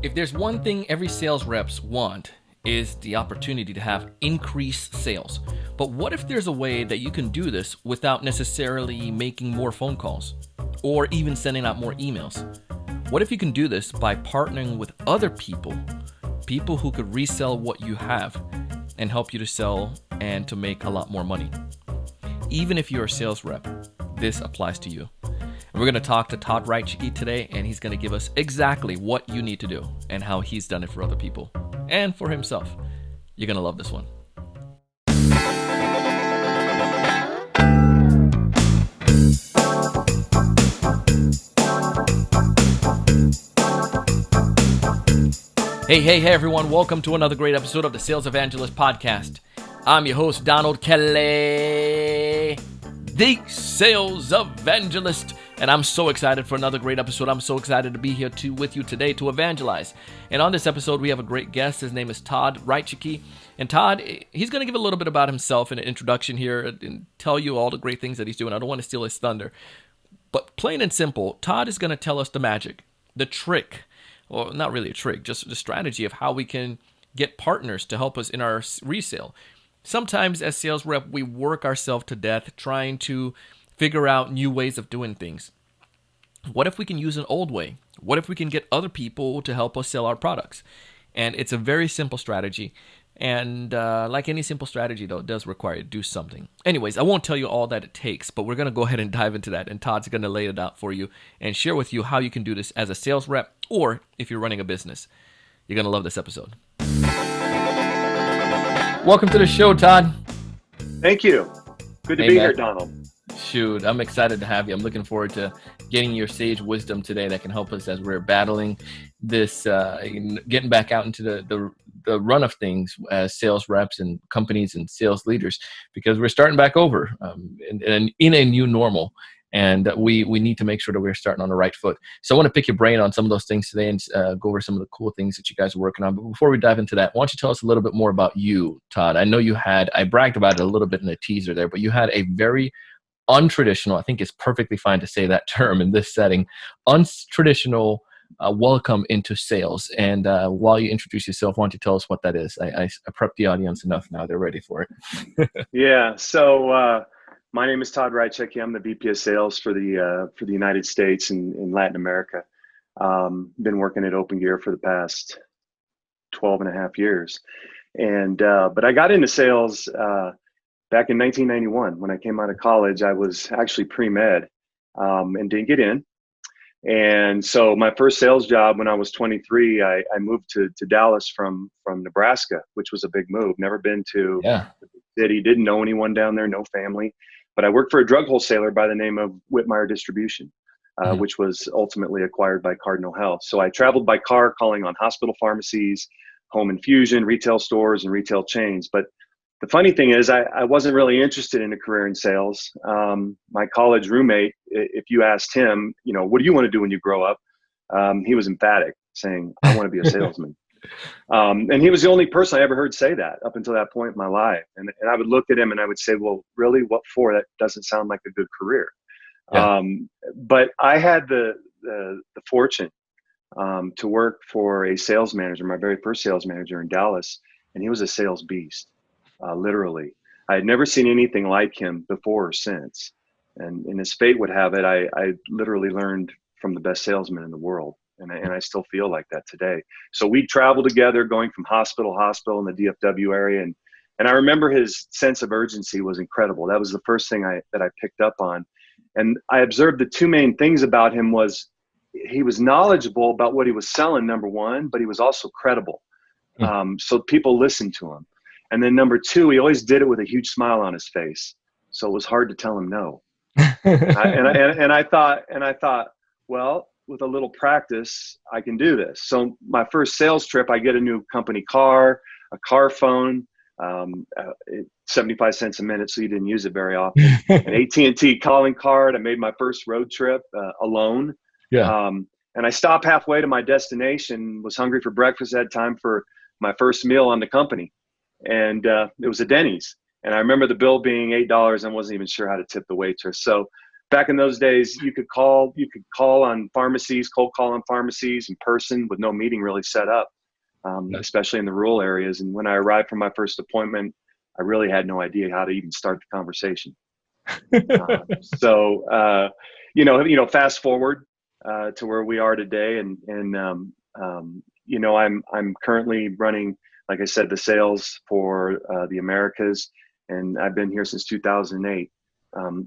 If there's one thing every sales reps want, is the opportunity to have increased sales. But what if there's a way that you can do this without necessarily making more phone calls or even sending out more emails? What if you can do this by partnering with other people who could resell what you have and help you to sell and to make a lot more money? Even if you're a sales rep, this applies to you. And we're going to talk to Todd Rychecky today, and he's going to give us exactly what you need to do and how he's done it for other people and for himself. You're going to love this one. Hey, everyone. Welcome to another great episode of the Sales Evangelist Podcast. I'm your host, Donald Kelly, the Sales Evangelist. And I'm so excited for another great episode. I'm so excited to be here with you today to evangelize. And on this episode, we have a great guest. His name is Todd Rychecky. And Todd, he's going to give a little bit about himself in an introduction here and tell you all the great things that he's doing. I don't want to steal his thunder. But plain and simple, Todd is going to tell us the magic, the trick, or not really a trick, just the strategy of how we can get partners to help us in our resale. Sometimes as sales rep, we work ourselves to death trying to figure out new ways of doing things. What if we can use an old way? What if we can get other people to help us sell our products? And it's a very simple strategy. And like any simple strategy, though, it does require you to do something. Anyways, I won't tell you all that it takes, but we're going to go ahead and dive into that. And Todd's going to lay it out for you and share with you how you can do this as a sales rep or if you're running a business. You're going to love this episode. Welcome to the show, Todd. Thank you. Good to be here, Donald. Shoot, I'm excited to have you. I'm looking forward to getting your sage wisdom today that can help us as we're battling this, getting back out into the run of things as sales reps and companies and sales leaders, because we're starting back over in a new normal. And we need to make sure that we're starting on the right foot. So I want to pick your brain on some of those things today and go over some of the cool things that you guys are working on. But before we dive into that, why don't you tell us a little bit more about you, Todd? I know I bragged about it a little bit in the teaser there, but you had a very untraditional, I think it's perfectly fine to say that term in this setting, untraditional welcome into sales. And while you introduce yourself, why don't you tell us what that is? I prepped the audience enough now. They're ready for it. Yeah. So my name is Todd Rychecky. I'm the VP of Sales for the United States and Latin America. Been working at Open Gear for the past 12 and a half years. And but I got into sales back in 1991. When I came out of college, I was actually pre-med and didn't get in. And so my first sales job when I was 23, I moved to Dallas from Nebraska, which was a big move. Never been to the city, didn't know anyone down there, no family. But I worked for a drug wholesaler by the name of Whitmire Distribution, which was ultimately acquired by Cardinal Health. So I traveled by car calling on hospital pharmacies, home infusion, retail stores, and retail chains. But the funny thing is I wasn't really interested in a career in sales. My college roommate, if you asked him, what do you want to do when you grow up? He was emphatic, saying, I want to be a salesman. And he was the only person I ever heard say that up until that point in my life. And I would look at him and I would say, well, really, what for? That doesn't sound like a good career. Yeah. But I had the fortune to work for a sales manager, my very first sales manager in Dallas, and he was a sales beast. Literally. I had never seen anything like him before or since. And as fate would have it, I literally learned from the best salesman in the world. And I still feel like that today. So we traveled together going from hospital to hospital in the DFW area. And I remember his sense of urgency was incredible. That was the first thing that I picked up on. And I observed the two main things about him was he was knowledgeable about what he was selling, number one, but he was also credible. So people listened to him. And then number two, he always did it with a huge smile on his face. So it was hard to tell him no. I thought, well, with a little practice, I can do this. So my first sales trip, I get a new company car, a car phone, 75 cents a minute, so you didn't use it very often. An AT&T calling card. I made my first road trip alone. Yeah. And I stopped halfway to my destination, was hungry for breakfast, had time for my first meal on the company. And it was a Denny's. And I remember the bill being $8 and wasn't even sure how to tip the waitress. So back in those days, you could call on pharmacies, cold call on pharmacies in person with no meeting really set up, especially in the rural areas. And when I arrived for my first appointment, I really had no idea how to even start the conversation. Fast forward to where we are today, and I'm currently running, like I said, the sales for the Americas, and I've been here since 2008.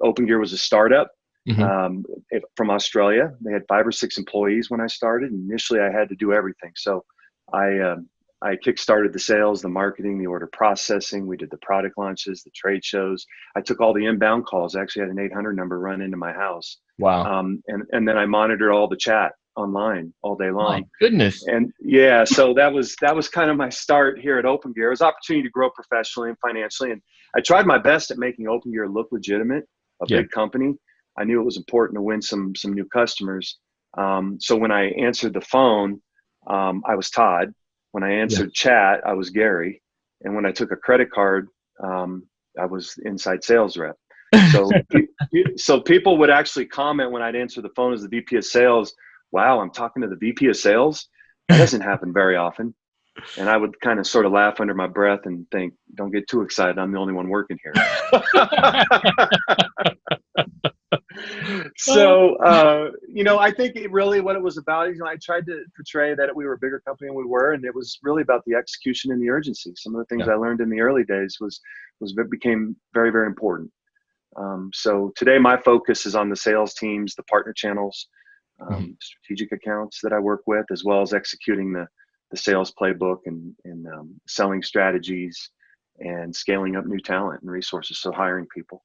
Open Gear was a startup from Australia. They had 5 or 6 employees when I started. Initially, I had to do everything. So I kickstarted the sales, the marketing, the order processing. We did the product launches, the trade shows. I took all the inbound calls. I actually had an 800 number run into my house. Wow. And then I monitored all the chat online all day long. My goodness. And yeah, so that was kind of my start here at Open Gear. It was an opportunity to grow professionally and financially. And I tried my best at making Open Gear look legitimate, a big company. I knew it was important to win some new customers. So when I answered the phone, I was Todd. When I answered chat, I was Gary. And when I took a credit card, I was inside sales rep. So people would actually comment when I'd answer the phone as the VP of sales, wow, I'm talking to the VP of sales? That doesn't happen very often. And I would kind of sort of laugh under my breath and think, don't get too excited. I'm the only one working here. So, I think what it was about, I tried to portray that we were a bigger company than we were. And it was really about the execution and the urgency. Some of the things I learned in the early days became very, very important. So today my focus is on the sales teams, the partner channels, strategic accounts that I work with, as well as executing the sales playbook and selling strategies and scaling up new talent and resources. So hiring people.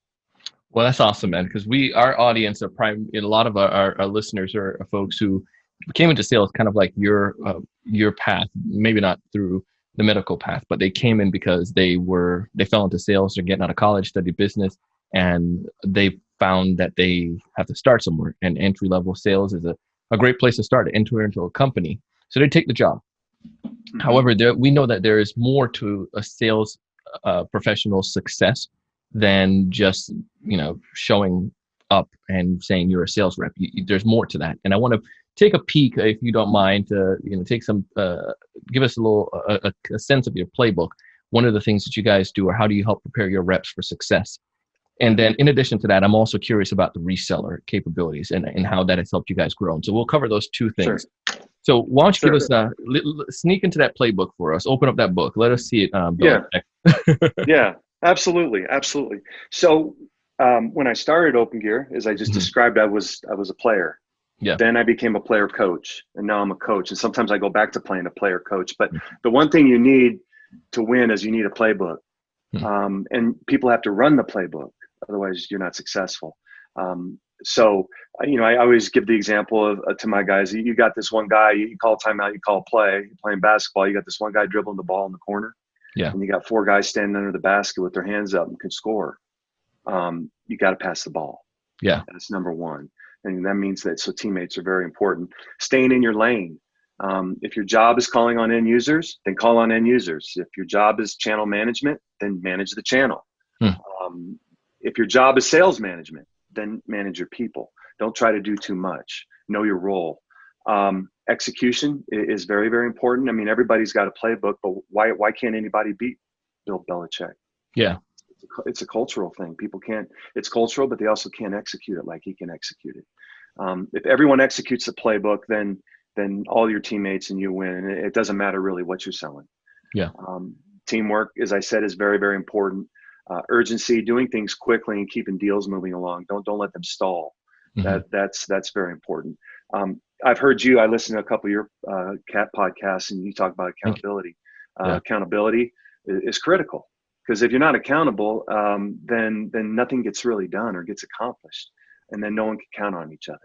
Well, that's awesome, man. Because our audience are a lot of our listeners are folks who came into sales kind of like your path, maybe not through the medical path, but they came in because they fell into sales. They're getting out of college, studied business, and they found that they have to start somewhere. And entry level sales is a great place to start, to enter into a company. So they take the job. However, we know that there is more to a sales professional success than just showing up and saying you're a sales rep. There's more to that, and I want to take a peek, if you don't mind, to take some give us a little a sense of your playbook. One of the things that you guys do, or how do you help prepare your reps for success? And then in addition to that, I'm also curious about the reseller capabilities and how that has helped you guys grow. And so we'll cover those two things. Sure. So why don't you give us sneak into that playbook for us? Open up that book. Let us see it. Yeah, absolutely. So when I started Open Gear, as I just described, I was a player. Yeah. Then I became a player coach, and now I'm a coach. And sometimes I go back to playing a player coach. But the one thing you need to win is you need a playbook. And people have to run the playbook. Otherwise, you're not successful. So, I always give the example to my guys. You got this one guy, you call timeout, you call play. You're playing basketball, you got this one guy dribbling the ball in the corner. Yeah. And you got 4 guys standing under the basket with their hands up and can score. You got to pass the ball. Yeah. That's number one. And that means so teammates are very important. Staying in your lane. If your job is calling on end users, then call on end users. If your job is channel management, then manage the channel. If your job is sales management, then manage your people. Don't try to do too much. Know your role. Execution is very, very important. I mean, everybody's got a playbook, but why can't anybody beat Bill Belichick? Yeah. It's a cultural thing. People can't, it's cultural, but they also can't execute it like he can execute it. If everyone executes the playbook, then all your teammates and you win. And it doesn't matter really what you're selling. Yeah. Teamwork, as I said, is very, very important. Urgency, doing things quickly and keeping deals moving along. Don't let them stall. That's very important. I've heard I listened to a couple of your podcasts, and you talk about accountability. Accountability is critical, because if you're not accountable, then nothing gets really done or gets accomplished, and then no one can count on each other.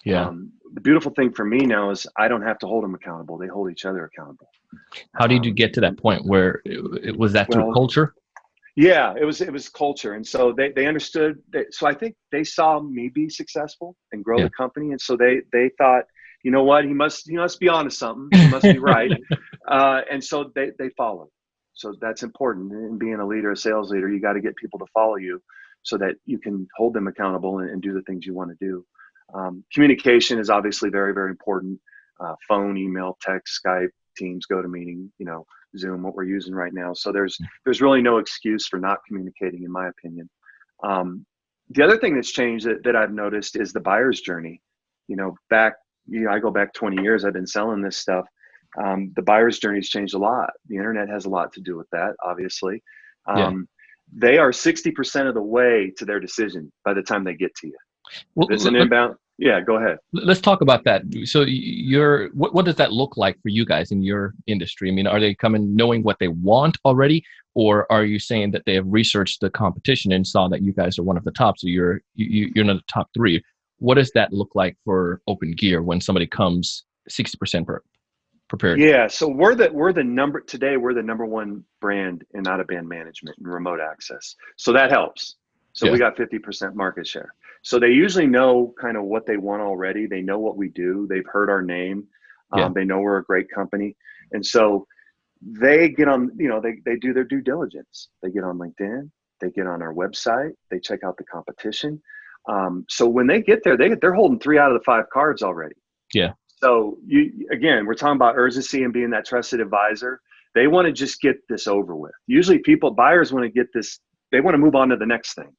Yeah. The beautiful thing for me now is I don't have to hold them accountable. They hold each other accountable. How did you get to that point where it was that through culture? Yeah, it was culture. And so they understood that. So I think they saw me be successful and grow the company. And so they thought, you know what, he must be onto something. He must be right. And so they followed. So that's important in being a leader, a sales leader. You got to get people to follow you. so that you can hold them accountable and do the things you want to do. Communication is obviously very, very important. Phone, email, text, Skype, Teams, GoToMeeting, Zoom, what we're using right now. So there's really no excuse for not communicating, in my opinion. The other thing that's changed that I've noticed is the buyer's journey. I go back 20 years, I've been selling this stuff. The buyer's journey has changed a lot. The internet has a lot to do with that, obviously. They are 60% of the way to their decision by the time they get to you. Well, it's an inbound. Yeah, go ahead. Let's talk about that. So what does that look like for you guys in your industry? I mean, are they coming knowing what they want already, or are you saying that they have researched the competition and saw that you guys are one of the top, so you're in the top 3? What does that look like for Open Gear when somebody comes 60% prepared? Yeah, so we're the number one brand in out-of-band management and remote access. So that helps. So we got 50% market share. So they usually know kind of what they want already. They know what we do. They've heard our name. They know we're a great company. And so they get on, they do their due diligence. They get on LinkedIn. They get on our website. They check out the competition. So when they get there, they're holding 3 out of the 5 cards already. Yeah. So we're talking about urgency and being that trusted advisor. They want to just get this over with. Usually buyers want to get this, they want to move on to the next thing.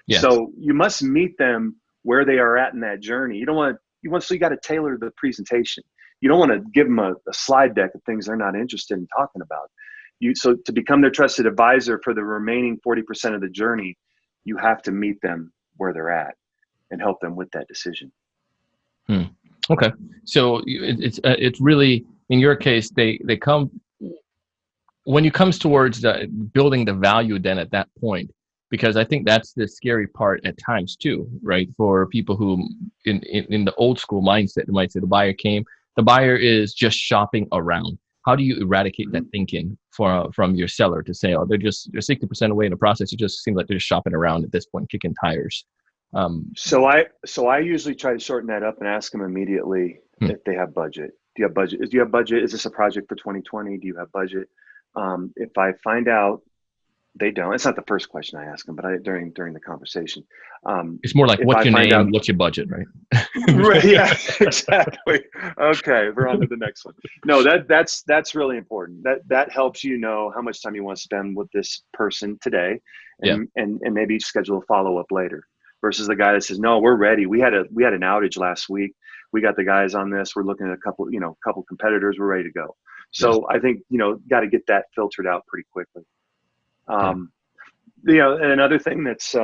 Yes. So you must meet them where they are at in that journey. So you got to tailor the presentation. You don't want to give them a slide deck of things they're not interested in talking about. So to become their trusted advisor for the remaining 40% of the journey, you have to meet them where they're at and help them with that decision. Okay. So it's really, in your case, they come, when it comes towards building the value then at that point, because I think that's the scary part at times too, right? For people who in the old school mindset, they might say the buyer is just shopping around. How do you eradicate that thinking from your seller to say, they're 60% away in the process? It just seems like they're just shopping around at this point, kicking tires. So I usually try to shorten that up and ask them immediately if they have budget. Do you have budget? Do you have budget? Is this a project for 2020? Do you have budget? If I find out they don't, it's not the first question I ask them, but during the conversation. It's more like, what's your name? What's your budget, right? Right. Yeah, exactly. Okay, we're on to the next one. No, that's really important. That helps how much time you want to spend with this person today, and maybe schedule a follow-up later. Versus the guy that says, no, we're ready. We had an outage last week. We got the guys on this. We're looking at a couple competitors. We're ready to go. So I think, got to get that filtered out pretty quickly. And another thing that's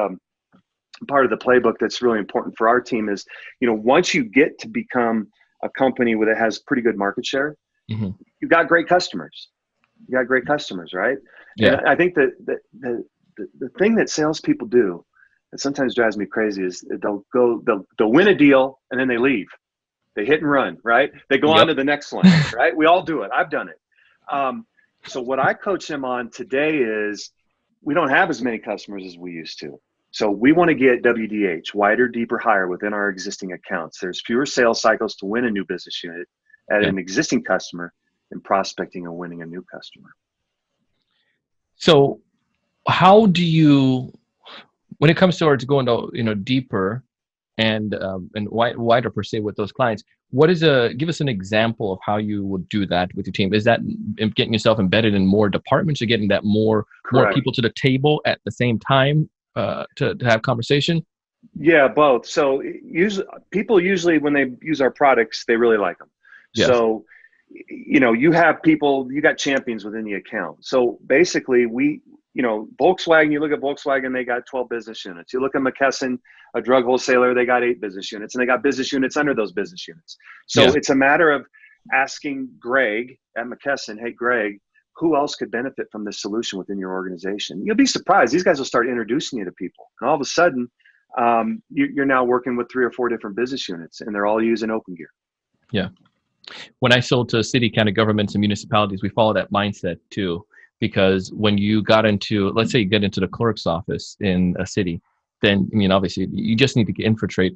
part of the playbook that's really important for our team is, once you get to become a company that has pretty good market share, you've got great customers. You got great customers, right? Yeah. And I think that the thing that salespeople do that sometimes drives me crazy is they'll win a deal and then they leave. They hit and run, right? They go on to the next one, right? We all do it. I've done it. So what I coach them on today is we don't have as many customers as we used to. So we want to get WDH, wider, deeper, higher within our existing accounts. There's fewer sales cycles to win a new business unit at an existing customer and prospecting and winning a new customer. So how do you, when it comes towards going to, deeper and wider per se with those clients, give us an example of how you would do that with your team? Is that getting yourself embedded in more departments, or getting that more people to the table at the same time to have conversation? Yeah, both. So people usually when they use our products, they really like them. Yes. So, you have people, you got champions within the account. So basically Volkswagen, you look at Volkswagen, they got 12 business units. You look at McKesson, a drug wholesaler, they got 8 business units, and they got business units under those business units. So it's a matter of asking Greg at McKesson, hey, Greg, who else could benefit from this solution within your organization? You'll be surprised. These guys will start introducing you to people. And all of a sudden, you're now working with 3 or 4 different business units, and they're all using Open Gear. Yeah. When I sold to city, county governments and municipalities, we follow that mindset too. Because when you got into, let's say you get into the clerk's office in a city, then, obviously you just need to infiltrate,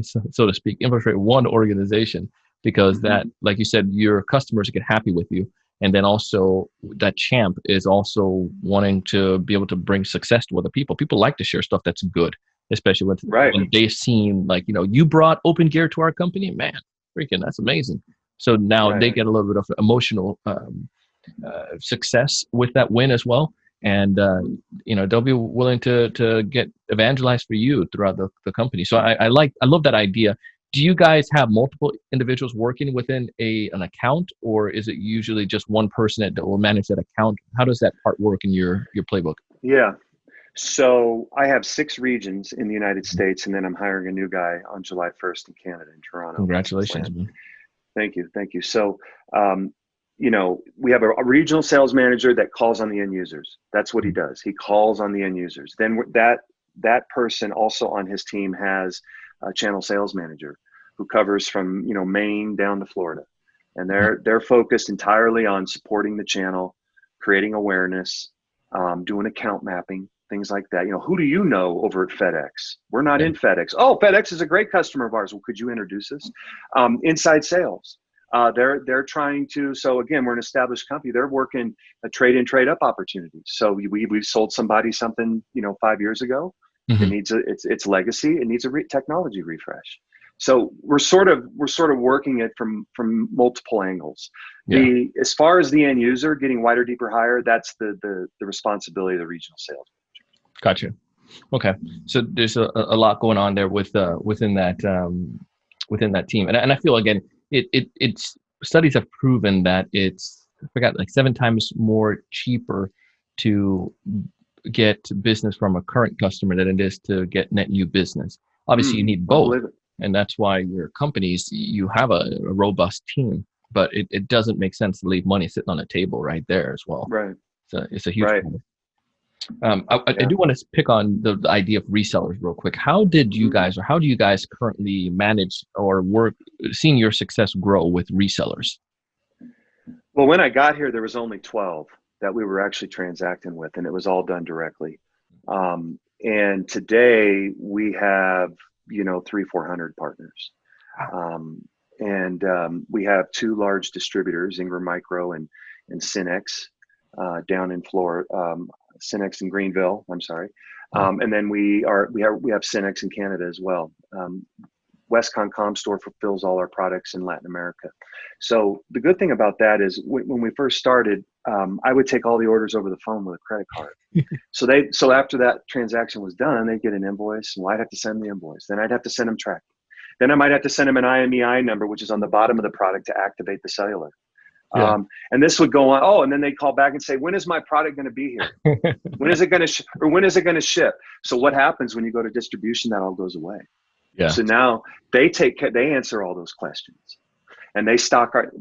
so to speak, one organization, because that, like you said, your customers get happy with you. And then also that champ is also wanting to be able to bring success to other people. People like to share stuff that's good, especially when they've seen, like, you brought open gear to our company, man, freaking, that's amazing. So now they get a little bit of emotional success with that win as well. And, they'll be willing to get evangelized for you throughout the company. So I love that idea. Do you guys have multiple individuals working within an account, or is it usually just one person that will manage that account? How does that part work in your playbook? Yeah. So I have 6 regions in the United States, and then I'm hiring a new guy on July 1st in Canada, in Toronto. Congratulations, man. Thank you. So, we have a regional sales manager that calls on the end users. That's what he does. He calls on the end users. Then that person also on his team has a channel sales manager who covers from, Maine down to Florida. And they're focused entirely on supporting the channel, creating awareness, doing account mapping, things like that. Who do you know over at FedEx? We're not in FedEx. Oh, FedEx is a great customer of ours. Well, could you introduce us? Inside sales. They're trying to, so again, we're an established company. They're working a trade in, trade up opportunities. So we've sold somebody something, 5 years ago. It needs its legacy. It needs a technology refresh. So we're sort of working it from multiple angles. Yeah. As far as the end user getting wider, deeper, higher, that's the responsibility of the regional sales manager. Gotcha. Okay. So there's a lot going on there within that team. And I feel, again, it's studies have proven that it's, I forgot, like 7 times more cheaper to get business from a current customer than it is to get net new business. Obviously, you need both. And that's why your companies, you have a robust team, but it doesn't make sense to leave money sitting on a table right there as well. Right. So it's a huge problem. I do want to pick on the idea of resellers real quick. How did you guys, or how do you guys currently manage or work, seeing your success grow with resellers? Well, when I got here, there was only 12 that we were actually transacting with, and it was all done directly. And today we have, 300-400 partners. We have 2 large distributors, Ingram Micro and Synex, down in Florida, Synex in Greenville, I'm sorry. And then we have Synex in Canada as well. Westcon Comstore fulfills all our products in Latin America. So the good thing about that is when we first started, I would take all the orders over the phone with a credit card. So after that transaction was done, they'd get an invoice, and I'd have to send the invoice. Then I'd have to send them tracking. Then I might have to send them an IMEI number, which is on the bottom of the product to activate the cellular. Yeah. And this would go on. Oh, and then they'd call back and say, when is my product going to be here? When is it going to when is it going to ship? So what happens when you go to distribution? That all goes away. Yeah. So now they answer all those questions, and they stock our.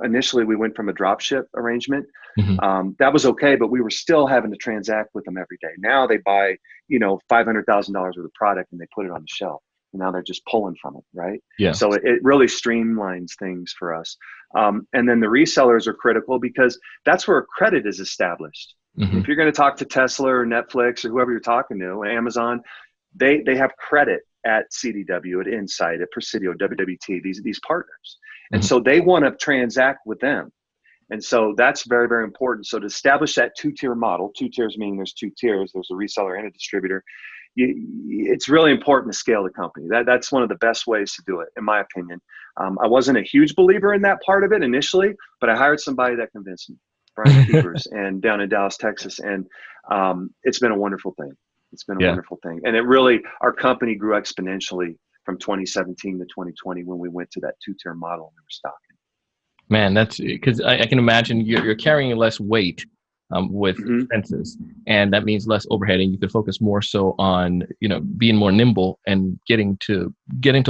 Initially we went from a drop ship arrangement. That was okay, but we were still having to transact with them every day. Now they buy, $500,000 worth of product and they put it on the shelf. And now they're just pulling from it, right? Yeah. So it really streamlines things for us. And then the resellers are critical because that's where credit is established. If you're going to talk to Tesla or Netflix or whoever you're talking to, Amazon, they have credit at CDW, at Insight, at Presidio, WWT, these partners. And so they want to transact with them. And so that's very, very important. So to establish that 2-tier model, 2 tiers meaning there's 2 tiers, there's a reseller and a distributor. It's really important to scale the company. That's one of the best ways to do it, in my opinion. I wasn't a huge believer in that part of it initially, but I hired somebody that convinced me, Brian Keepers, and down in Dallas, Texas. And it's been a wonderful thing. It's been a wonderful thing. And our company grew exponentially from 2017 to 2020 when we went to that 2-tier model and we were stocking. Man, that's because I can imagine you're carrying less weight with expenses, and that means less overhead, and you could focus more so on being more nimble and getting to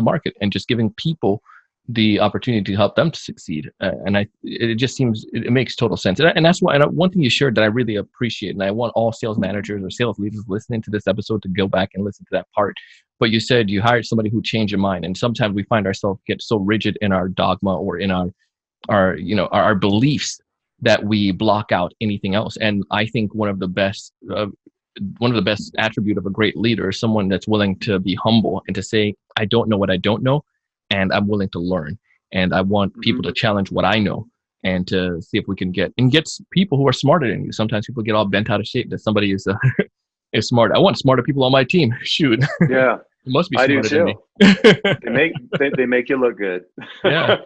market and just giving people the opportunity to help them to succeed. It just seems it makes total sense, and that's why. And one thing you shared that I really appreciate, and I want all sales managers or sales leaders listening to this episode to go back and listen to that part. But you said you hired somebody who changed your mind, and sometimes we find ourselves get so rigid in our dogma or in our beliefs that we block out anything else. And I think one of the best attribute of a great leader is someone that's willing to be humble and to say, I don't know what I don't know, and I'm willing to learn. And I want people to challenge what I know. and to see if we can get people who are smarter than you. Sometimes people get all bent out of shape that somebody is is smart. I want smarter people on my team. Shoot. Yeah. You must be I do smarter than me. too. They make you look good. Yeah.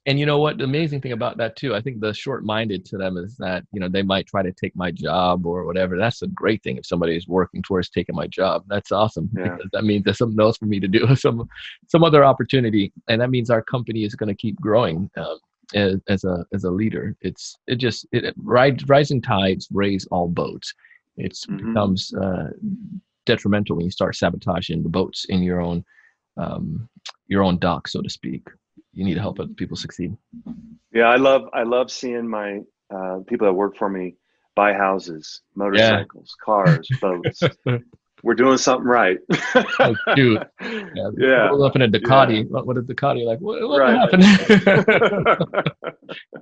And you know what? The amazing thing about that too, I think the short-minded to them is that, they might try to take my job or whatever. That's a great thing if somebody is working towards taking my job. That's awesome, Yeah. because that means there's something else for me to do, some other opportunity, and that means our company is going to keep growing as a leader. Rising tides raise all boats. It becomes detrimental when you start sabotaging the boats in your own dock, so to speak. You need to help other people succeed. Yeah, I love seeing my people that work for me buy houses, motorcycles, cars, boats. We're doing something right. Oh, shoot. Yeah. Roll up in a Ducati. Yeah. What is Ducati like? What happened?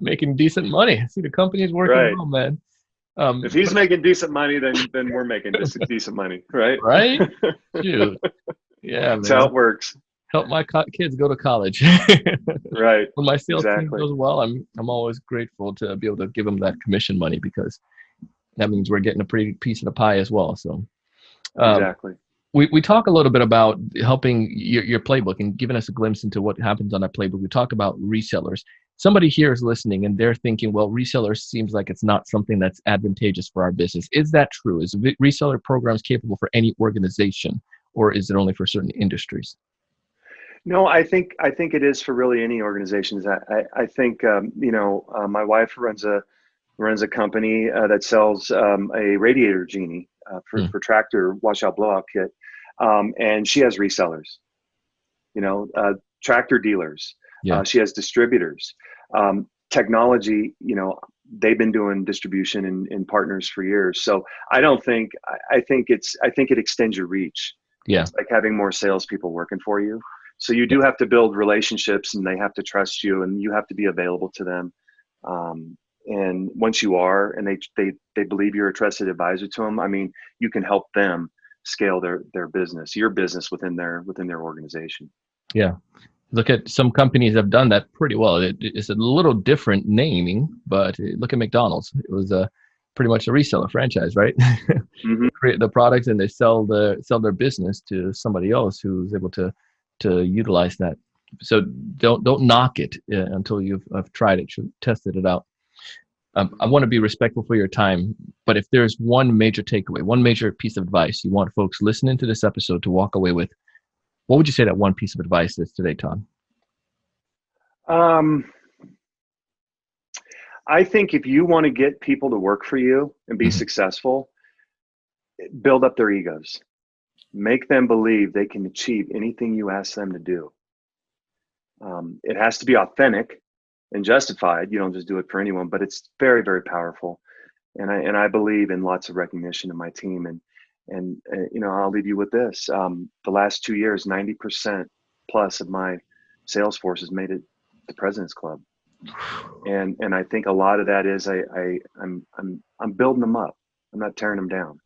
Making decent money. See, the company is working well, man. If he's making decent money, then we're making decent money, right? Right? Shoot. Yeah, that's how it works. Help my kids go to college. Right. When my sales team goes well, I'm always grateful to be able to give them that commission money, because that means we're getting a pretty piece of the pie as well. So exactly. We talk a little bit about helping your playbook and giving us a glimpse into what happens on that playbook. We talked about resellers. Somebody here is listening and they're thinking, well, resellers seems like it's not something that's advantageous for our business. Is that true? Is reseller programs capable for any organization, or is it only for certain industries? No, I think it is for really any organizations. I think my wife runs a company that sells a radiator genie for tractor washout blowout kit, and she has resellers, tractor dealers. Yeah. She has distributors, technology. They've been doing distribution and partners for years. So I think it extends your reach. Yeah, it's like having more salespeople working for you. So you do have to build relationships, and they have to trust you, and you have to be available to them. And once you are, and they believe you're a trusted advisor to them, I mean, you can help them scale their business, your business within their organization. Yeah. Look at some companies have done that pretty well. It's a little different naming, but look at McDonald's. It was pretty much a reseller franchise, right? Mm-hmm. They create the products and they sell their business to somebody else who's able to utilize that. So don't knock it until you've tried it, tested it out. I want to be respectful for your time, but if there's one major takeaway, one major piece of advice you want folks listening to this episode to walk away with, what would you say that one piece of advice is today, Todd? I think if you want to get people to work for you and be successful, build up their egos. Make them believe they can achieve anything you ask them to do. It has to be authentic and justified. You don't just do it for anyone, but it's very, very powerful. And I believe in lots of recognition in my team. And I'll leave you with this. The last 2 years, 90% plus of my sales force has made it to President's Club. And I think a lot of that is I'm building them up. I'm not tearing them down.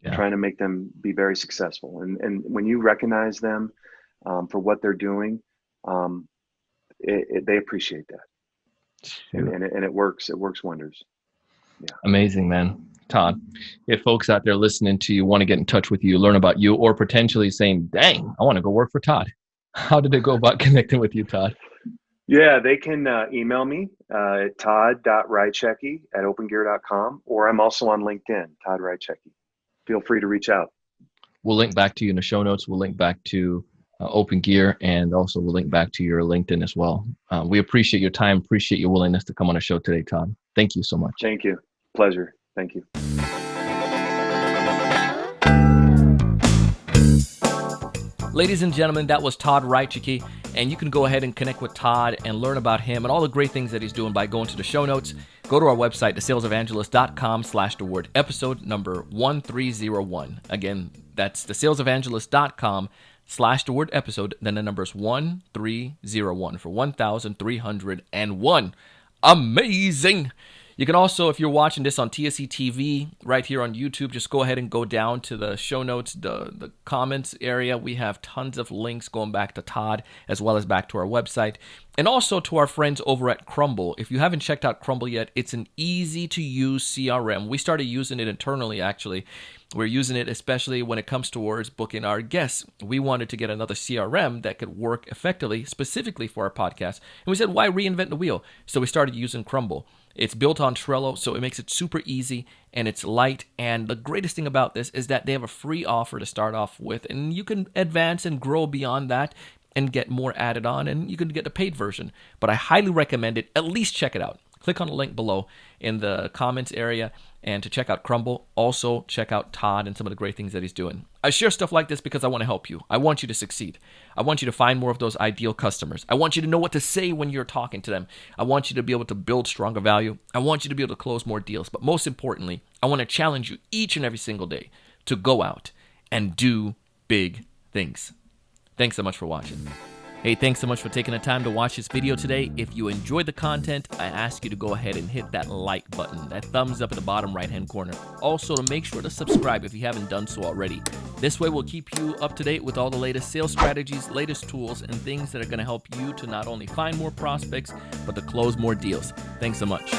Yeah. Trying to make them be very successful. And when you recognize them for what they're doing, they appreciate that. And it works. It works wonders. Yeah. Amazing, man. Todd, if folks out there listening to you want to get in touch with you, learn about you, or potentially saying, dang, I want to go work for Todd, how did they go about connecting with you, Todd? Yeah, they can email me at todd.rychecky@opengear.com, or I'm also on LinkedIn, Todd Rychecky. Feel free to reach out. We'll link back to you in the show notes. We'll link back to Open Gear, and also we'll link back to your LinkedIn as well. We appreciate your time, appreciate your willingness to come on the show today, Todd. Thank you so much. Thank you. Pleasure. Thank you. Ladies and gentlemen, that was Todd Rychecky, and you can go ahead and connect with Todd and learn about him and all the great things that he's doing by going to the show notes. Go to our website, thesalesevangelist.com/the-word, episode number 1301. Again, that's thesalesevangelist.com/the-word episode, then the number is 1301 for 1301. Amazing! You can also, if you're watching this on TSE TV right here on YouTube, just go ahead and go down to the show notes, the comments area. We have tons of links going back to Todd as well as back to our website. And also to our friends over at Crumble. If you haven't checked out Crumble yet, it's an easy to use CRM. We started using it internally, actually. We're using it especially when it comes towards booking our guests. We wanted to get another CRM that could work effectively, specifically for our podcast. And we said, why reinvent the wheel? So we started using Crumble. It's built on Trello, so it makes it super easy and it's light. And the greatest thing about this is that they have a free offer to start off with, and you can advance and grow beyond that and get more added on, and you can get the paid version. But I highly recommend it. At least check it out. Click on the link below in the comments area and to check out Crumble. Also, check out Todd and some of the great things that he's doing. I share stuff like this because I want to help you. I want you to succeed. I want you to find more of those ideal customers. I want you to know what to say when you're talking to them. I want you to be able to build stronger value. I want you to be able to close more deals. But most importantly, I want to challenge you each and every single day to go out and do big things. Thanks so much for watching. Hey, thanks so much for taking the time to watch this video today. If you enjoyed the content, I ask you to go ahead and hit that like button, that thumbs up at the bottom right-hand corner. Also, to make sure to subscribe if you haven't done so already. This way, we'll keep you up to date with all the latest sales strategies, latest tools, and things that are going to help you to not only find more prospects, but to close more deals. Thanks so much.